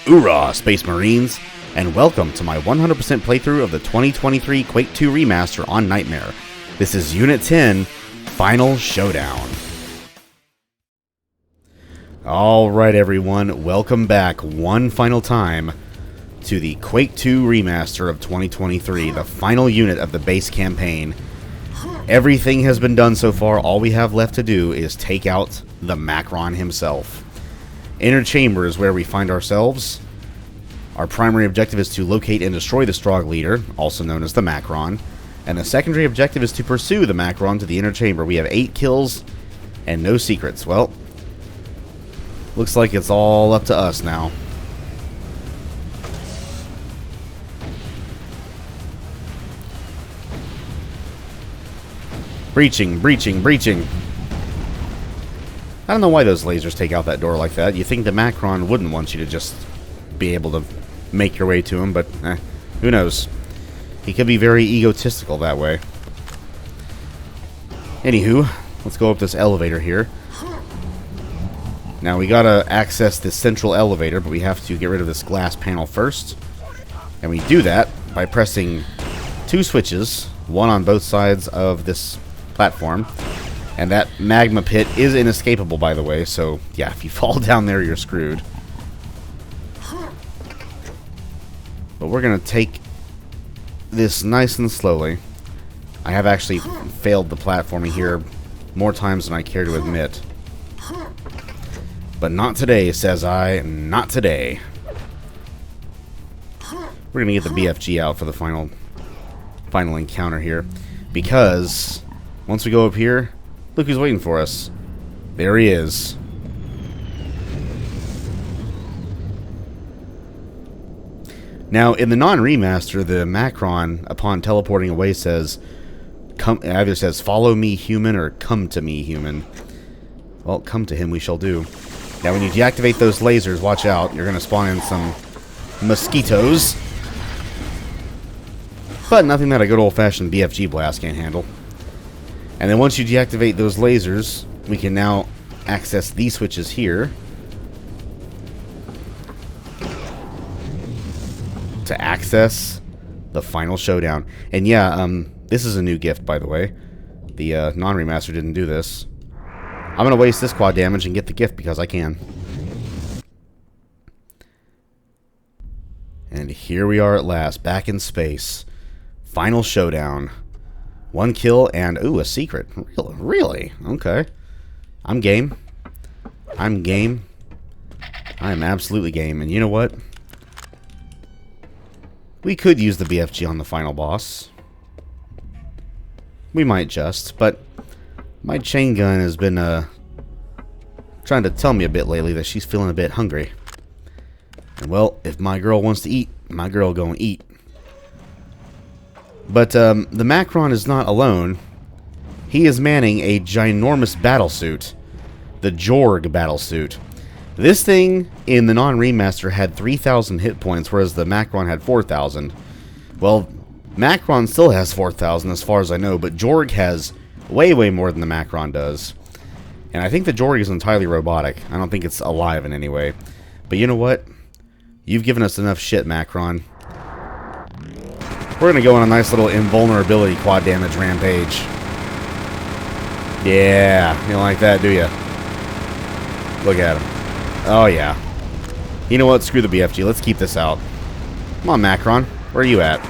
Hoorah, Space Marines, and welcome to my 100% playthrough of the 2023 Quake 2 Remaster on Nightmare. This is Unit 10, Final Showdown. Alright everyone, welcome back one final time to the Quake 2 Remaster of 2023, the final unit of the base campaign. Everything has been done so far. All we have left to do is take out the Makron himself. Inner Chamber is where we find ourselves. Our primary objective is to locate and destroy the Strogg leader, also known as the Makron. And the secondary objective is to pursue the Makron to the Inner Chamber. We have 8 kills and no secrets. Well, looks like it's all up to us now. Breaching, breaching, breaching. I don't know why those lasers take out that door like that. You think the Makron wouldn't want you to just be able to make your way to him, but who knows? He could be very egotistical that way. Anywho, let's go up this elevator here. Now we gotta access this central elevator, but we have to get rid of this glass panel first. And we do that by pressing 2 switches, one on both sides of this platform. And that magma pit is inescapable, by the way, so yeah, if you fall down there, you're screwed. But we're going to take this nice and slowly. I have actually failed the platforming here more times than I care to admit. But not today, says I, not today. We're going to get the BFG out for the final encounter here. Because once we go up here, look who's waiting for us. There he is. Now, in the non-remaster, the Makron, upon teleporting away, says, either says, "Follow me, human," or "Come to me, human." Well, come to him we shall do. Now, when you deactivate those lasers, watch out. You're going to spawn in some mosquitoes. But nothing that a good old-fashioned BFG blast can't handle. And then once you deactivate those lasers, we can now access these switches here to access the final showdown. And yeah, this is a new gift, by the way. The non-remaster didn't do this. I'm going to waste this quad damage and get the gift because I can. And here we are at last, back in space. Final showdown. 1 kill and, ooh, a secret. Really? Okay. I'm game. I'm game. I am absolutely game. And you know what? We could use the BFG on the final boss. We might just, but my chain gun has been trying to tell me a bit lately that she's feeling a bit hungry. And well, if my girl wants to eat, my girl gonna eat. But the Makron is not alone. He is manning a ginormous battlesuit. The Jorg battlesuit. This thing in the non-remaster had 3,000 hit points, whereas the Makron had 4,000. Well, Makron still has 4,000 as far as I know, but Jorg has way, way more than the Makron does. And I think the Jorg is entirely robotic. I don't think it's alive in any way. But you know what? You've given us enough shit, Makron. We're going to go on a nice little invulnerability quad damage rampage. Yeah, you don't like that, do you? Look at him. Oh, yeah. You know what? Screw the BFG. Let's keep this out. Come on, Makron. Where are you at?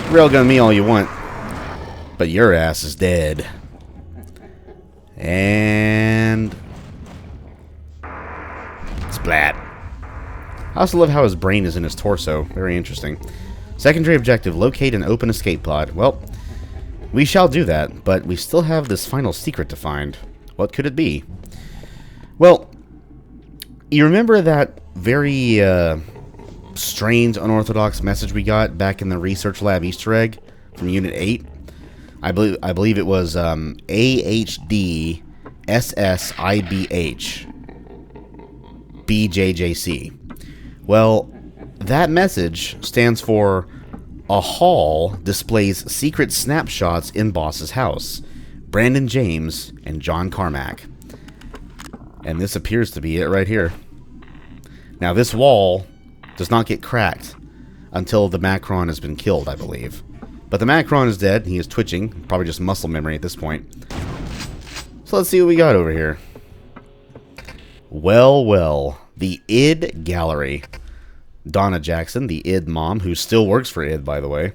Railgun me all you want. But your ass is dead. And splat. I also love how his brain is in his torso. Very interesting. Secondary objective, locate an open escape pod. Well, we shall do that, but we still have this final secret to find. What could it be? Well, you remember that very strange, unorthodox message we got back in the research lab Easter egg from Unit 8? I believe it was A.H.D.S.S.I.B.H. bjjc. Well, that message stands for a hall displays secret snapshots in boss's house. Brandon James and John Carmack. And this appears to be it right here. Now, this wall does not get cracked until the Makron has been killed, I believe. But the Makron is dead. He is twitching. Probably just muscle memory at this point. So let's see what we got over here. Well, well. The I.D.S.S.I.B.H Gallery. Donna Jackson, the I.D.S.S.I.B.H mom, who still works for I.D.S.S.I.B.H, by the way.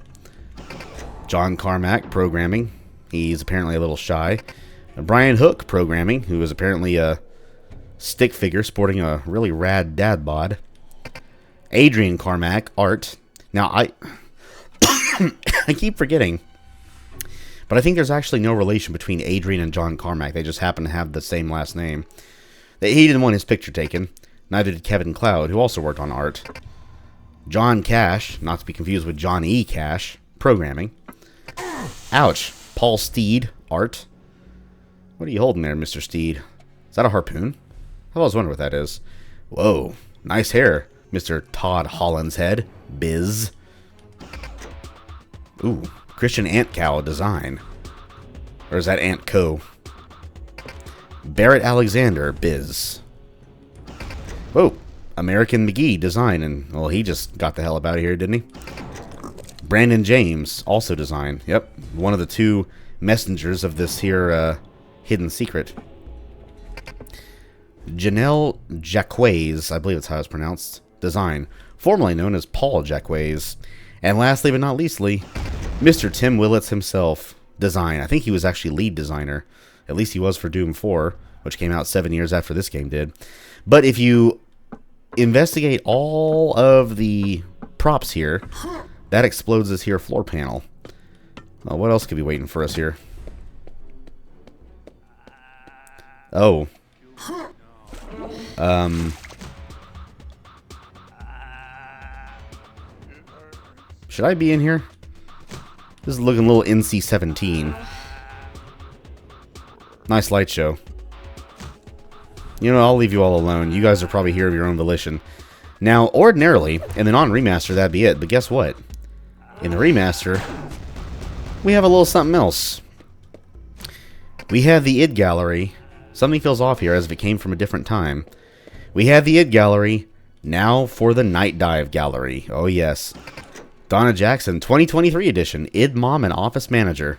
John Carmack, programming. He's apparently a little shy. Brian Hook, programming, who is apparently a stick figure sporting a really rad dad bod. Adrian Carmack, art. Now, I keep forgetting, but I think there's actually no relation between Adrian and John Carmack. They just happen to have the same last name. He didn't want his picture taken. Neither did Kevin Cloud, who also worked on art. John Cash, not to be confused with John E. Cash, programming. Ouch. Paul Steed, art. What are you holding there, Mr. Steed? Is that a harpoon? I've always wondered what that is. Whoa. Nice hair, Mr. Todd Hollinshead, biz. Ooh. Christian Ant Cow design. Or is that Ant Co? Barrett Alexander, biz. Whoa. American McGee design. And, well, he just got the hell up out of here, didn't he? Brandon James, also design. Yep. One of the two messengers of this here hidden secret. Janelle Jacques, I believe that's how it's pronounced, design. Formerly known as Paul Jacques. And lastly but not leastly, Mr. Tim Willits himself, design. I think he was actually lead designer. At least he was for Doom 4, which came out 7 years after this game did. But if you investigate all of the props here, that explodes this here floor panel. Well, what else could be waiting for us here? Oh. Should I be in here? This is looking a little NC-17. Nice light show. You know, I'll leave you all alone. You guys are probably here of your own volition. Now, ordinarily, in the non-remaster, that'd be it. But guess what? In the remaster, we have a little something else. We have the I.D.S.S.I.B.H Gallery. Something feels off here as if it came from a different time. We have the I.D.S.S.I.B.H Gallery. Now for the Nightdive Gallery. Oh, yes. Donna Jackson, 2023 edition. I.D.S.S.I.B.H Mom and Office Manager.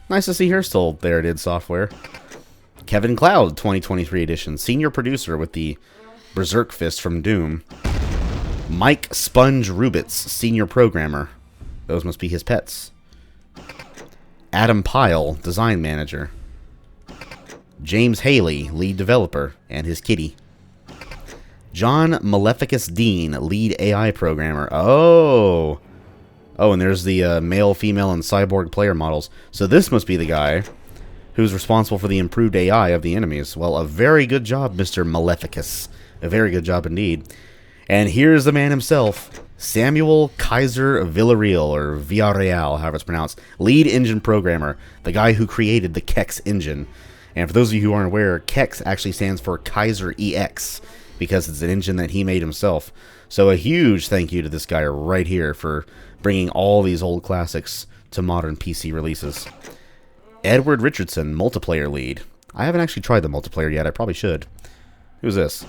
Nice to see her still there at I.D.S.S Software. Kevin Cloud, 2023 edition. Senior producer with the Berserk Fist from Doom. Mike Sponge Rubitz, senior programmer. Those must be his pets. Adam Pyle, design manager. James Haley, lead developer, and his kitty. John Maleficus Dean, lead AI programmer. Oh! Oh, and there's the male, female, and cyborg player models. So this must be the guy who's responsible for the improved AI of the enemies. Well, a very good job, Mr. Maleficus. A very good job indeed. And here's the man himself, Samuel Kaiser Villarreal, or Villarreal, however it's pronounced. Lead engine programmer, the guy who created the Kex engine. And for those of you who aren't aware, Kex actually stands for Kaiser EX, because it's an engine that he made himself. So a huge thank you to this guy right here for bringing all these old classics to modern PC releases. Edward Richardson, multiplayer lead. I haven't actually tried the multiplayer yet. I probably should. Who's this?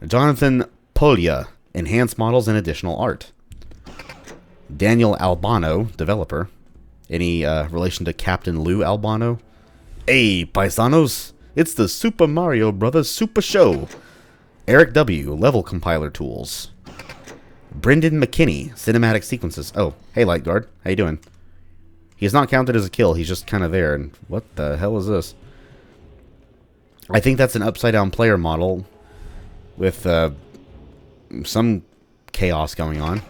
Jonathan Polya, enhanced models and additional art. Daniel Albano, developer. Any relation to Captain Lou Albano? Hey, paisanos, it's the Super Mario Brothers Super Show. Eric W., level compiler tools. Brendan McKinney, cinematic sequences. Oh, hey, Lightguard, how you doing? He's not counted as a kill, he's just kind of there, and what the hell is this? I think that's an upside-down player model with some chaos going on.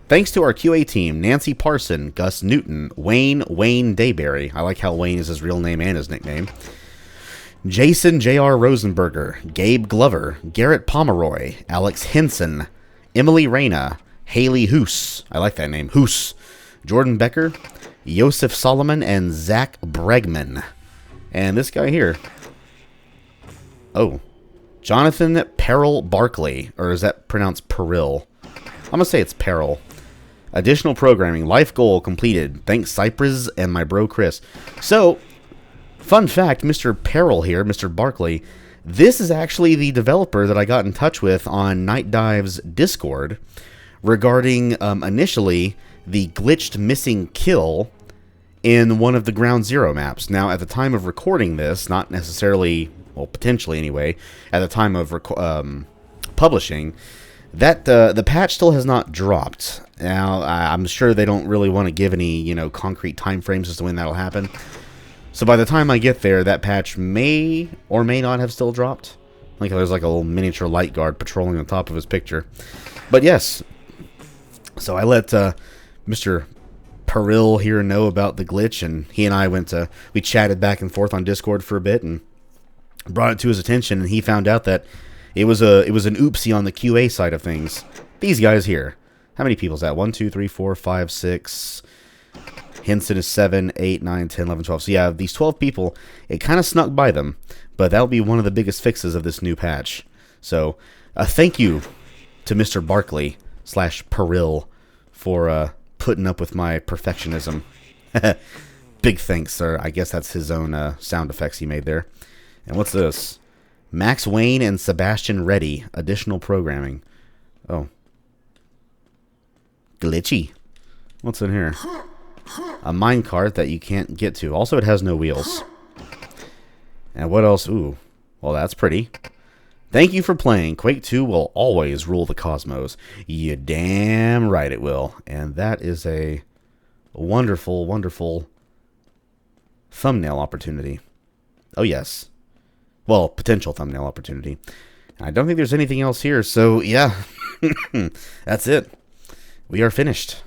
Thanks to our QA team, Nancy Parson, Gus Newton, Wayne Dayberry. I like how Wayne is his real name and his nickname. Jason J.R. Rosenberger, Gabe Glover, Garrett Pomeroy, Alex Henson, Emily Reyna, Haley Hoos. I like that name, Hoos. Jordan Becker, Yosef Solomon, and Zach Bregman. And this guy here. Oh. Jonathan Peril Barkley. Or is that pronounced Peril? I'm going to say it's Peril. Additional programming. Life goal completed. Thanks Cypress and my bro Chris. So, fun fact, Mr. Peril here, Mr. Barkley, This is actually the developer that I got in touch with on Nightdive's Discord regarding, initially, the glitched missing kill in one of the Ground Zero maps. Now, at the time of recording this, not necessarily, well, potentially anyway, at the time of publishing, that the patch still has not dropped. Now, I'm sure they don't really want to give any, concrete time frames as to when that'll happen. So by the time I get there, that patch may or may not have still dropped. Like there's like a little miniature light guard patrolling on top of his picture. But yes, so I let Mr. Peril here know about the glitch, and he and I we chatted back and forth on Discord for a bit and brought it to his attention, and he found out that it was an oopsie on the QA side of things. These guys here. How many people is that? 1, 2, 3, 4, 5, 6... Henson is 7, 8, 9, 10, 11, 12. So yeah, these 12 people, it kind of snuck by them, but that'll be one of the biggest fixes of this new patch. So, thank you to Mr. Barkley / Peril for putting up with my perfectionism. Big thanks, sir. I guess that's his own sound effects he made there. And what's this? Max Wayne and Sebastian Reddy. Additional programming. Oh. Glitchy. What's in here? A minecart that you can't get to. Also, it has no wheels. And what else? Ooh. Well, that's pretty. Thank you for playing. Quake 2 will always rule the cosmos. You damn right it will. And that is a wonderful, wonderful thumbnail opportunity. Oh, yes. Well, potential thumbnail opportunity. I don't think there's anything else here. So, yeah. That's it. We are finished.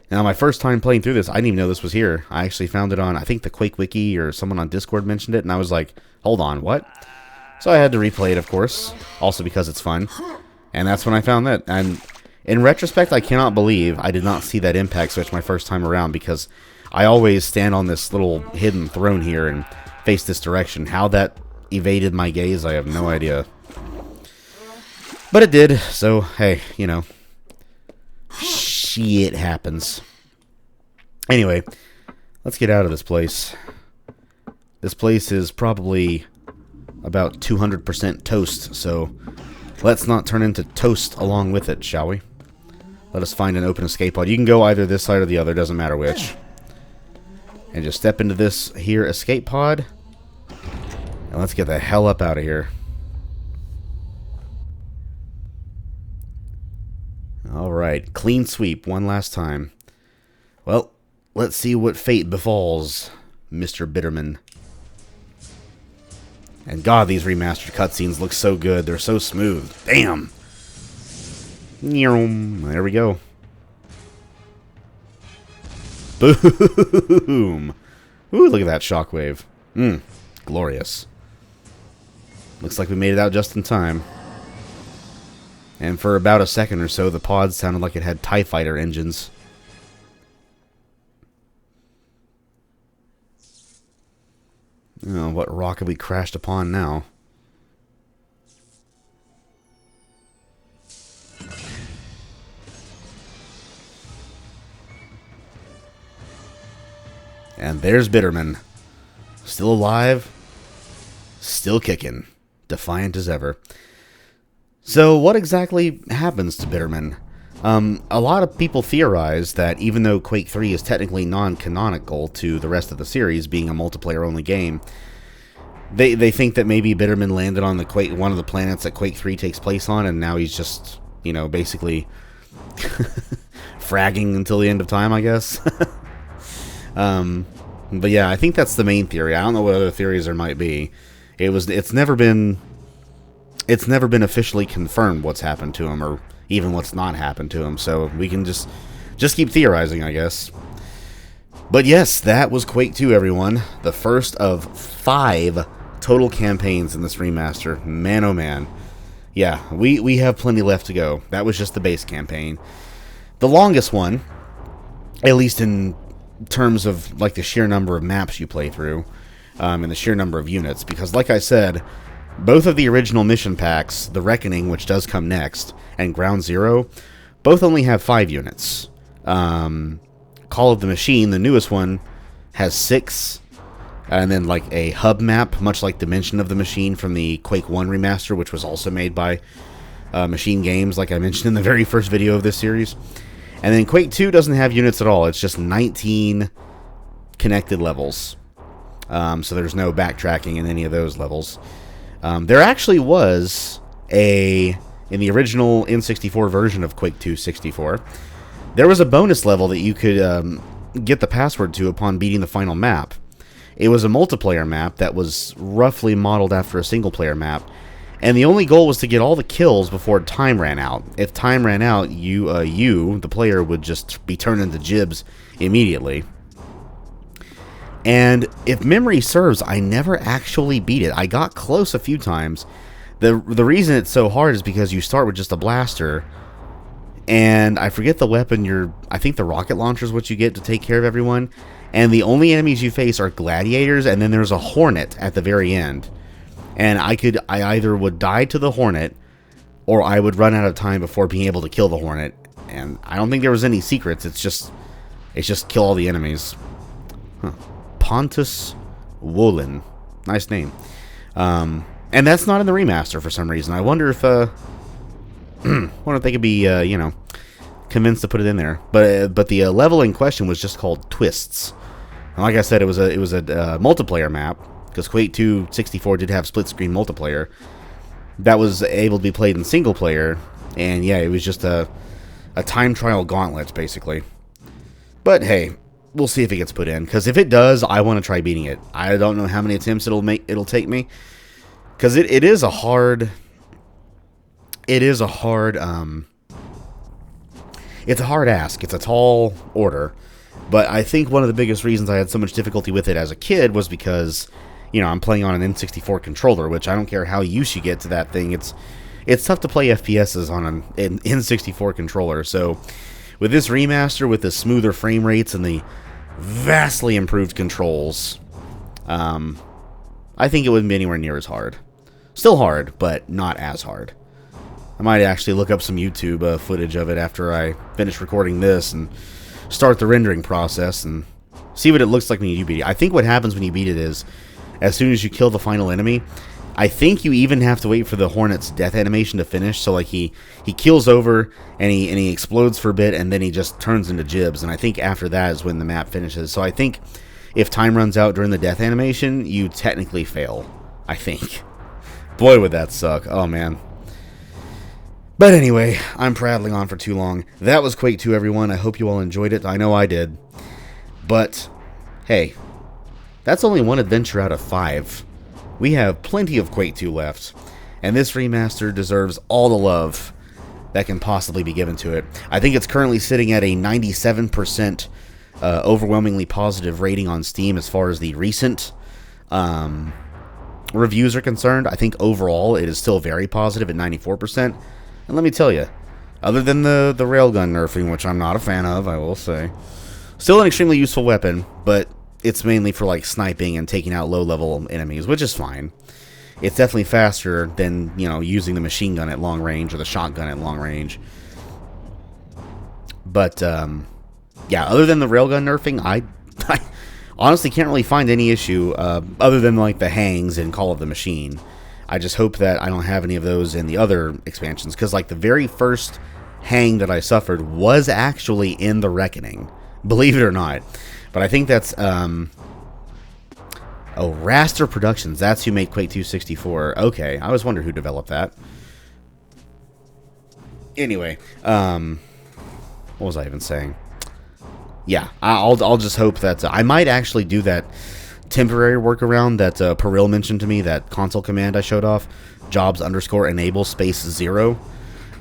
Now, my first time playing through this, I didn't even know this was here. I actually found it on, I think, the Quake Wiki, or someone on Discord mentioned it, and I was like, hold on, what? So I had to replay it, of course, also because it's fun. And that's when I found that. And in retrospect, I cannot believe I did not see that impact switch my first time around, because I always stand on this little hidden throne here and face this direction. How that evaded my gaze, I have no idea. But it did, so, hey, shit happens. Anyway, let's get out of this place. This place is probably about 200% toast, so let's not turn into toast along with it, shall we? Let us find an open escape pod. You can go either this side or the other, doesn't matter which. And just step into this here escape pod. And let's get the hell up out of here. Alright, clean sweep one last time. Well, let's see what fate befalls Mr. Bitterman. And God, these remastered cutscenes look so good. They're so smooth. Damn! There we go. Boom! Ooh, look at that shockwave. Glorious. Looks like we made it out just in time. And for about a second or so, the pod sounded like it had TIE Fighter engines. Oh, what rock have we crashed upon now? And there's Bitterman. Still alive. Still kicking. Defiant as ever. So, what exactly happens to Bitterman? A lot of people theorize that even though Quake 3 is technically non-canonical to the rest of the series, being a multiplayer-only game, they think that maybe Bitterman landed on one of the planets that Quake 3 takes place on, and now he's just, basically fragging until the end of time, I guess. But yeah, I think that's the main theory. I don't know what other theories there might be. It's never been officially confirmed what's happened to him, or even what's not happened to him, so we can just keep theorizing, I guess. But yes, that was Quake 2, everyone. The first of 5 total campaigns in this remaster. Man, oh man. Yeah, we have plenty left to go. That was just the base campaign. The longest one, at least in terms of like the sheer number of maps you play through, and the sheer number of units, because like I said, both of the original mission packs, The Reckoning, which does come next, and Ground Zero, both only have 5 units. Call of the Machine, the newest one, has 6. and then like a hub map, much like Dimension of the Machine from the Quake 1 remaster, which was also made by Machine Games, like I mentioned in the very first video of this series. And then Quake 2 doesn't have units at all. It's just 19 connected levels. So there's no backtracking in any of those levels. There actually was in the original N64 version of Quake 2 64, there was a bonus level that you could get the password to upon beating the final map. It was a multiplayer map that was roughly modeled after a single-player map, and the only goal was to get all the kills before time ran out. If time ran out, you, the player, would just be turned into gibs immediately. And if memory serves, I never actually beat it. I got close a few times. The reason it's so hard is because you start with just a blaster, and I forget the weapon. I think the rocket launcher is what you get to take care of everyone. And the only enemies you face are gladiators, and then there's a hornet at the very end. And I either would die to the hornet, or I would run out of time before being able to kill the hornet. And I don't think there was any secrets. It's just kill all the enemies. Huh. Pontus Wolin, nice name. And that's not in the remaster for some reason. I wonder if they could be convinced to put it in there. But the level in question was just called Twists. And like I said, it was a multiplayer map, because Quake 2 64 did have split screen multiplayer that was able to be played in single player. And yeah, it was just a time trial gauntlet basically. But hey, we'll see if it gets put in, because if it does, I want to try beating it. I don't know how many attempts it'll take me, because it is a hard ask. It's a tall order. But I think one of the biggest reasons I had so much difficulty with it as a kid was because, I'm playing on an N64 controller, which I don't care how used you get to that thing. It's tough to play FPSs on an N64 controller. So with this remaster, with the smoother frame rates and the vastly improved controls, I think it wouldn't be anywhere near as hard. Still hard, but not as hard. I might actually look up some YouTube footage of it after I finish recording this and start the rendering process and see what it looks like when you beat it. I think what happens when you beat it is, as soon as you kill the final enemy, I think you even have to wait for the Hornet's death animation to finish. So like he keels over and he explodes for a bit, and then he just turns into gibs. And I think after that is when the map finishes. So I think if time runs out during the death animation, you technically fail. I think. Boy, would that suck. Oh man. But anyway, I'm prattling on for too long. That was Quake 2, everyone. I hope you all enjoyed it. I know I did. But, hey, that's only one adventure out of 5. We have plenty of Quake 2 left. And this remaster deserves all the love that can possibly be given to it. I think it's currently sitting at a 97% overwhelmingly positive rating on Steam as far as the recent reviews are concerned. I think overall it is still very positive at 94%. And let me tell you, other than the railgun nerfing, which I'm not a fan of, I will say, still an extremely useful weapon, but it's mainly for like sniping and taking out low-level enemies, which is fine. It's definitely faster than, using the machine gun at long range or the shotgun at long range. But, yeah, other than the railgun nerfing, I honestly can't really find any issue other than like the hangs in Call of the Machine. I just hope that I don't have any of those in the other expansions, because like the very first hang that I suffered was actually in the Reckoning, believe it or not. But I think that's Raster Productions. That's who made Quake 2 64. Okay, I always wondered who developed that. Anyway, what was I even saying? Yeah, I'll just hope that I might actually do that temporary workaround that Peril mentioned to me, that console command I showed off, jobs_enable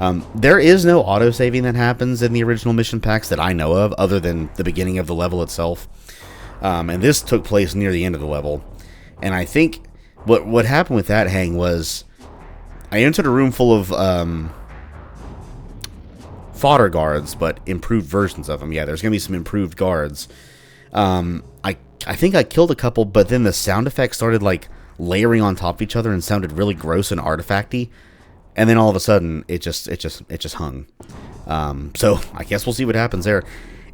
_0. There is no auto-saving that happens in the original mission packs that I know of, other than the beginning of the level itself. And this took place near the end of the level. And I think what happened with that hang was I entered a room full of fodder guards, but improved versions of them. Yeah, there's going to be some improved guards. I think I killed a couple, but then the sound effects started like layering on top of each other and sounded really gross and artifacty. And then all of a sudden, it just hung. So I guess we'll see what happens there.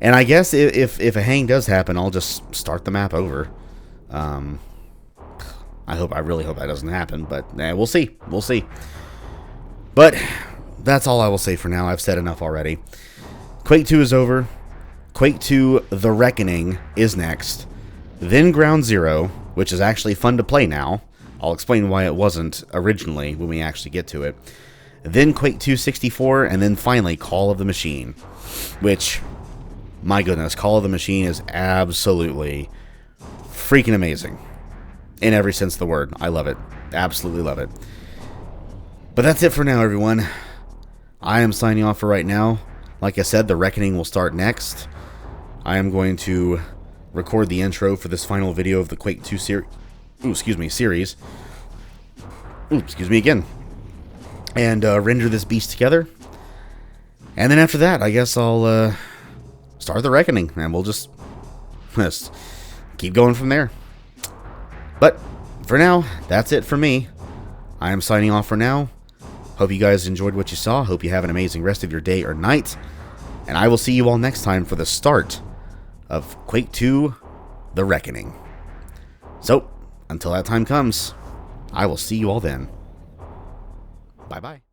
And I guess if a hang does happen, I'll just start the map over. I really hope that doesn't happen, but we'll see. We'll see. But that's all I will say for now. I've said enough already. Quake 2 is over. Quake 2 The Reckoning is next. Then Ground Zero, which is actually fun to play now. I'll explain why it wasn't originally when we actually get to it. Then Quake 2 64, and then finally Call of the Machine. Which, my goodness, Call of the Machine is absolutely freaking amazing. In every sense of the word. I love it. Absolutely love it. But that's it for now, everyone. I am signing off for right now. Like I said, The Reckoning will start next. I am going to record the intro for this final video of the Quake 2 series. Excuse me again. And render this beast together. And then after that, I guess I'll start The Reckoning. And we'll just keep going from there. But for now, that's it for me. I am signing off for now. Hope you guys enjoyed what you saw. Hope you have an amazing rest of your day or night. And I will see you all next time for the start of Quake 2 The Reckoning. So, until that time comes, I will see you all then. Bye-bye.